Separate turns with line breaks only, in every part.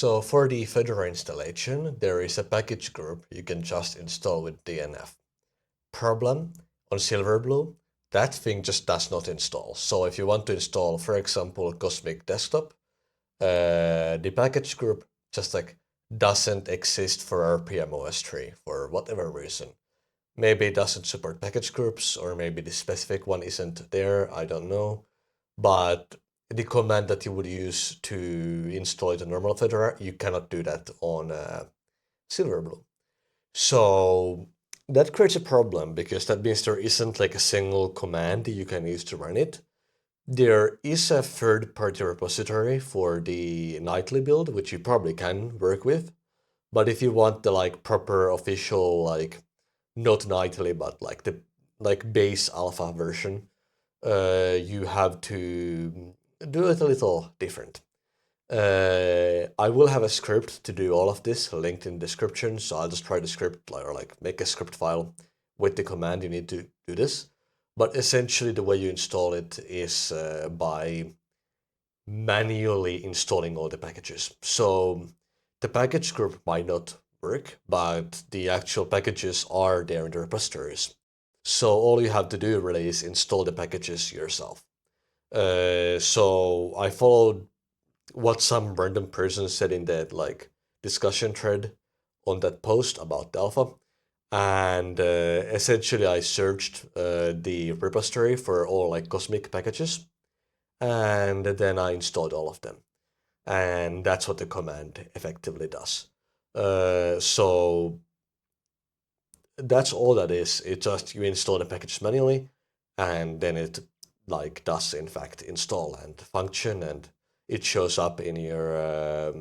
So for the Fedora installation, there is a package group you can just install with DNF. Problem on Silverblue, that thing just does not install. So if you want to install, for example, Cosmic Desktop, the package group just like doesn't exist for rpm-ostree for whatever reason. Maybe it doesn't support package groups, or maybe the specific one isn't there, I don't know. But the command that you would use to install it in normal Fedora, you cannot do that on Silverblue. So that creates a problem because that means there isn't like a single command you can use to run it. There is a third-party repository for the nightly build, which you probably can work with. But if you want the like proper official, like not nightly, but like the base alpha version, you have to do it a little different. I will have a script to do all of this linked in the description, so I'll just try the script or like make a script file with the command you need to do this. But essentially the way you install it is by manually installing all the packages. So the package group might not work, but the actual packages are there in the repositories. So all you have to do really is install the packages yourself. So I followed what some random person said in that like discussion thread on that post about the alpha, and essentially I searched the repository for all like Cosmic packages, and then I installed all of them, and that's what the command effectively does. So that's all that is. It just you install the package manually, and then it like does in fact install and function, and it shows up in your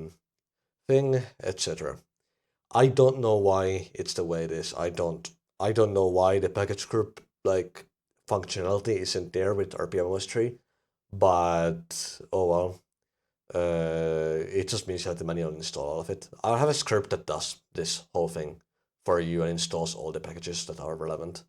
thing, etc. I don't know why it's the way it is. I don't know why the package group like functionality isn't there with rpm-ostree, but oh well. It just means you have to manually install all of it. I have a script that does this whole thing for you and installs all the packages that are relevant.